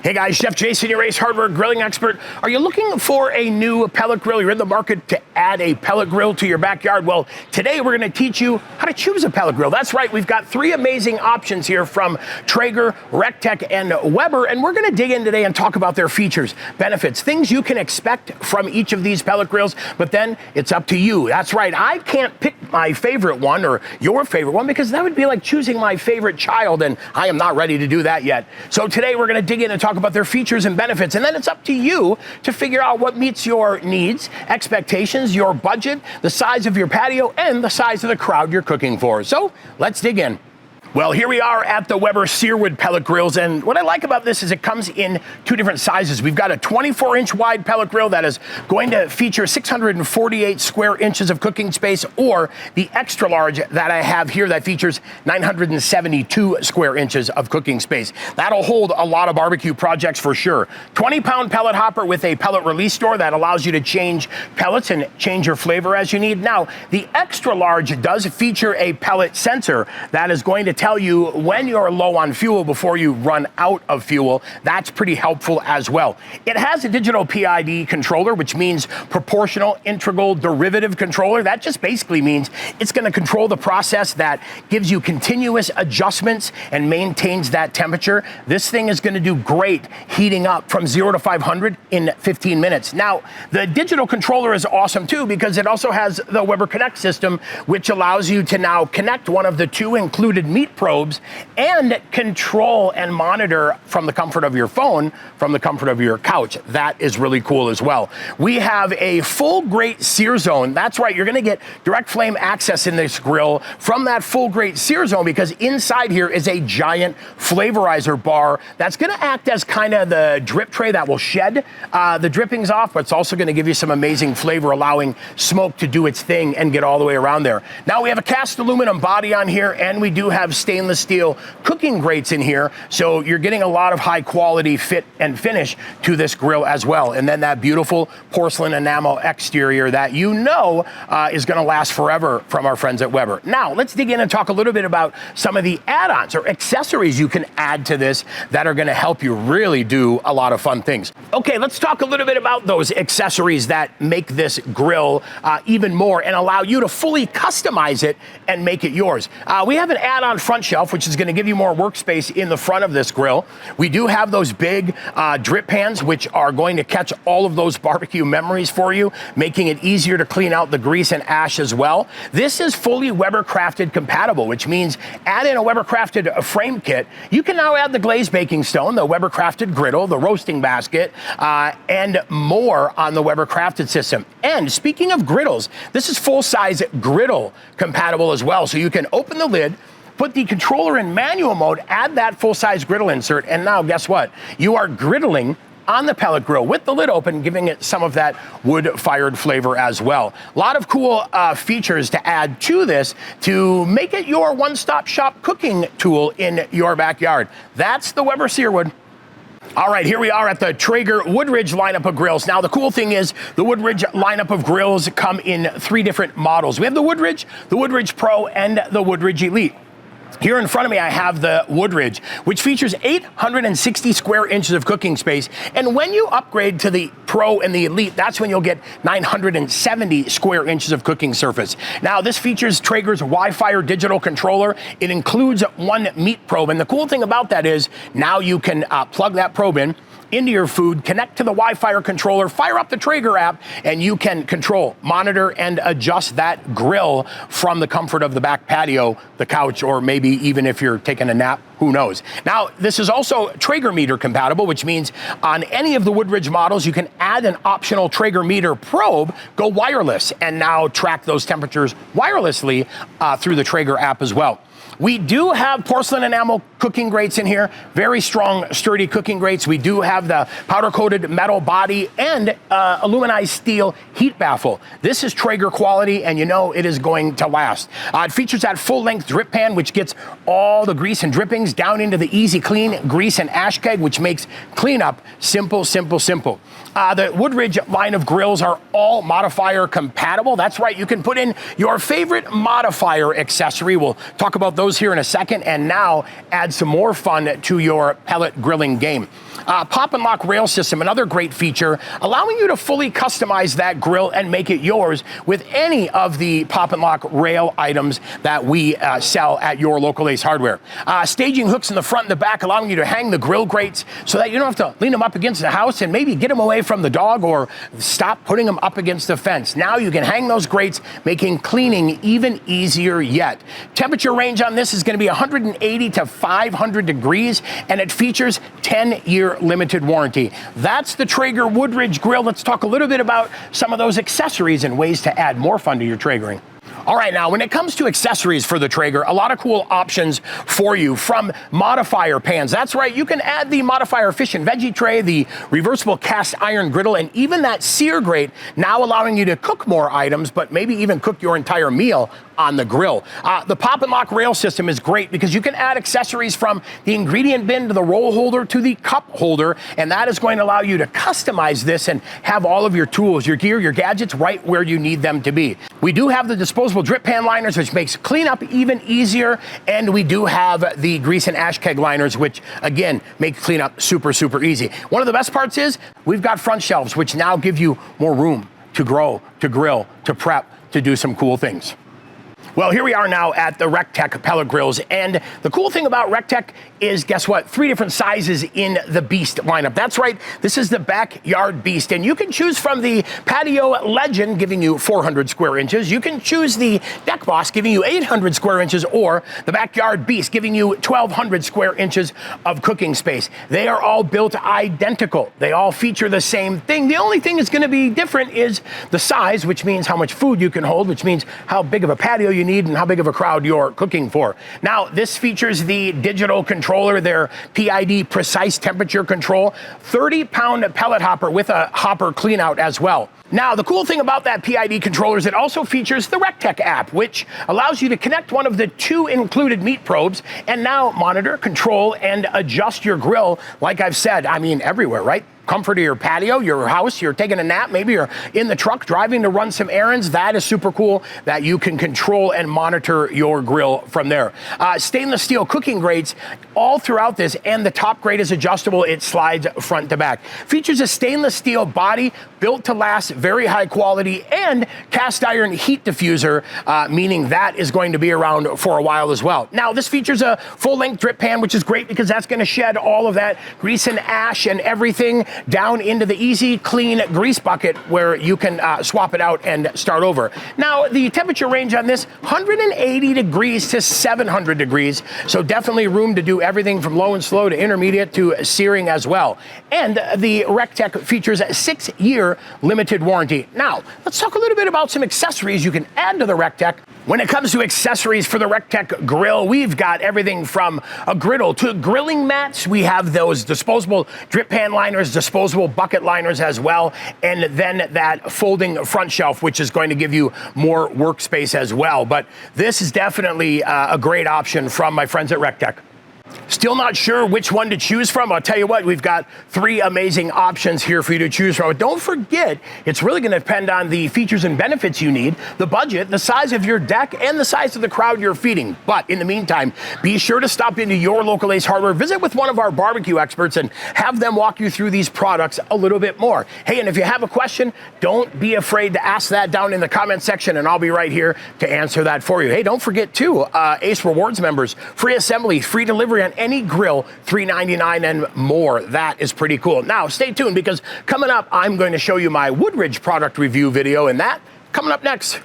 Hey guys, Chef Jason, your Ace Hardware grilling expert. Are you looking for a new pellet grill? You're in the market to add a pellet grill to your backyard. Well, today we're going to teach you how to choose a pellet grill. That's right, we've got three amazing options here from Traeger, Rectech, and Weber, and we're going to dig in today and talk about their features, benefits, things you can expect from each of these pellet grills, but then it's up to you. That's right, I can't pick my favorite one or your favorite one because that would be like choosing my favorite child, and I am not ready to do that yet. So today we're going to dig in and talk about their features and benefits, and then it's up to you to figure out what meets your needs, expectations, your budget, the size of your patio, and the size of the crowd you're cooking for. So let's dig in. Well, here we are at the Weber Searwood pellet grills, and what I like about this is it comes in two different sizes. We've got a 24-inch wide pellet grill that is going to feature 648 square inches of cooking space, or the extra large that I have here that features 972 square inches of cooking space. That'll hold a lot of barbecue projects for sure. 20-pound pellet hopper with a pellet release door that allows you to change pellets and change your flavor as you need. Now, the extra large does feature a pellet sensor that is going to tell you when you're low on fuel before you run out of fuel. That's pretty helpful as well. It has a digital PID controller, which means proportional integral derivative controller. That just basically means it's going to control the process that gives you continuous adjustments and maintains that temperature. This thing is going to do great heating up from 0 to 500 in 15 minutes. Now, the digital controller is awesome too because it also has the Weber Connect system, which allows you to now connect one of the two included meat probes and control and monitor from the comfort of your phone, from the comfort of your couch. That is really cool as well. We have a full grate sear zone. That's right, you're gonna get direct flame access in this grill from that full grate sear zone because inside here is a giant flavorizer bar that's gonna act as kind of the drip tray that will shed the drippings off, but it's also gonna give you some amazing flavor, allowing smoke to do its thing and get all the way around there. Now we have a cast aluminum body on here, and we do have stainless steel cooking grates in here, so you're getting a lot of high quality fit and finish to this grill as well. And then that beautiful porcelain enamel exterior that you know is going to last forever from our friends at Weber. Now let's dig in and talk a little bit about some of the add-ons or accessories you can add to this that are going to help you really do a lot of fun things. Okay, let's talk a little bit about those accessories that make this grill even more and allow you to fully customize it and make it yours. We have an add-on front shelf, which is going to give you more workspace in the front of this grill. We do have those big drip pans, which are going to catch all of those barbecue memories for you, making it easier to clean out the grease and ash as well. This is fully Weber Crafted compatible, which means add in a Weber Crafted frame kit. You can now add the glazed baking stone, the Weber Crafted griddle, the roasting basket, and more on the Weber Crafted system. And speaking of griddles, this is full-size griddle compatible as well, so you can open the lid, put the controller in manual mode, add that full-size griddle insert, and now guess what? You are griddling on the pellet grill with the lid open, giving it some of that wood-fired flavor as well. A lot of cool features to add to this to make it your one-stop shop cooking tool in your backyard. That's the Weber Searwood. All right, here we are at the Traeger Woodridge lineup of grills. Now, the cool thing is the Woodridge lineup of grills come in three different models. We have the Woodridge Pro, and the Woodridge Elite. Here in front of me, I have the Woodridge, which features 860 square inches of cooking space. And when you upgrade to the Pro and the Elite, that's when you'll get 970 square inches of cooking surface. Now, this features Traeger's Wi-Fi digital controller. It includes one meat probe. And the cool thing about that is now you can plug that probe in into your food, connect to the Wi-Fi controller, fire up the Traeger app, and you can control, monitor, and adjust that grill from the comfort of the back patio, the couch, or maybe even if you're taking a nap, who knows. Now, this is also Traeger meter compatible, which means on any of the Woodridge models, you can add an optional Traeger meter probe, go wireless, and now track those temperatures wirelessly through the Traeger app as well. We do have porcelain enamel cooking grates in here, very strong, sturdy cooking grates. We do have the powder-coated metal body and aluminized steel heat baffle. This is Traeger quality, and you know it is going to last. It features that full-length drip pan, which gets all the grease and drippings down into the easy clean grease and ash keg, which makes cleanup simple, simple, simple. The Woodridge line of grills are all modifier compatible. That's right, you can put in your favorite modifier accessory. We'll talk about those those here in a second, and now add some more fun to your pellet grilling game. Pop and lock rail system, another great feature, allowing you to fully customize that grill and make it yours with any of the pop and lock rail items that we sell at your local Ace Hardware. Staging hooks in the front and the back, allowing you to hang the grill grates so that you don't have to lean them up against the house and maybe get them away from the dog or stop putting them up against the fence. Now you can hang those grates, making cleaning even easier yet. Temperature range on this is going to be 180 to 500 degrees, and it features 10-year limited warranty. That's the Traeger Woodridge grill. Let's talk a little bit about some of those accessories and ways to add more fun to your Traegering. All right, now when it comes to accessories for the Traeger, a lot of cool options for you, from modifier pans. That's right, you can add the modifier fish and veggie tray, the reversible cast iron griddle, and even that sear grate, now allowing you to cook more items, but maybe even cook your entire meal on the grill. The pop and lock rail system is great because you can add accessories from the ingredient bin to the roll holder to the cup holder, and that is going to allow you to customize this and have all of your tools, your gear, your gadgets right where you need them to be. We do have the disposable drip pan liners, which makes cleanup even easier, and we do have the grease and ash keg liners, which again make cleanup super, super easy. One of the best parts is we've got front shelves, which now give you more room to grow, to grill, to prep, to do some cool things. Well, here we are now at the RecTech pellet grills, and the cool thing about RecTech is, guess what? 3 different sizes in the Beast lineup. That's right, this is the Backyard Beast, and you can choose from the Patio Legend, giving you 400 square inches. You can choose the Deck Boss, giving you 800 square inches, or the Backyard Beast, giving you 1,200 square inches of cooking space. They are all built identical. They all feature the same thing. The only thing that's going to be different is the size, which means how much food you can hold, which means how big of a patio you need and how big of a crowd you're cooking for. Now, this features the digital controller, their PID precise temperature control, 30-pound pellet hopper with a hopper cleanout as well. Now, the cool thing about that PID controller is it also features the RecTech app, which allows you to connect one of the 2 included meat probes and now monitor, control, and adjust your grill, like I've said, I mean, everywhere, right? Comfort of your patio, your house, you're taking a nap, maybe you're in the truck driving to run some errands. That is super cool that you can control and monitor your grill from there. Stainless steel cooking grates all throughout this, and the top grate is adjustable. It slides front to back. Features a stainless steel body built to last, very high quality, and cast iron heat diffuser, meaning that is going to be around for a while as well. Now, this features a full-length drip pan, which is great because that's going to shed all of that grease and ash and everything down into the easy, clean grease bucket where you can swap it out and start over. Now, the temperature range on this, 180 degrees to 700 degrees, so definitely room to do everything from low and slow to intermediate to searing as well. And the RecTech features a 6-year limited warranty. Now, let's talk a little bit about some accessories you can add to the RecTech. When it comes to accessories for the RecTech grill, we've got everything from a griddle to grilling mats. We have those disposable drip pan liners, disposable bucket liners as well, and then that folding front shelf, which is going to give you more workspace as well. But this is definitely a great option from my friends at RecTech. Still not sure which one to choose from? I'll tell you what, we've got 3 amazing options here for you to choose from. But don't forget, it's really going to depend on the features and benefits you need, the budget, the size of your deck, and the size of the crowd you're feeding. But in the meantime, be sure to stop into your local Ace Hardware, visit with one of our barbecue experts, and have them walk you through these products a little bit more. Hey, and if you have a question, don't be afraid to ask that down in the comment section, and I'll be right here to answer that for you. Hey, don't forget too, Ace Rewards members, free assembly, free delivery on any grill, $3.99 and more. That is pretty cool. Now, stay tuned because coming up, I'm going to show you my Woodridge product review video, and that coming up next.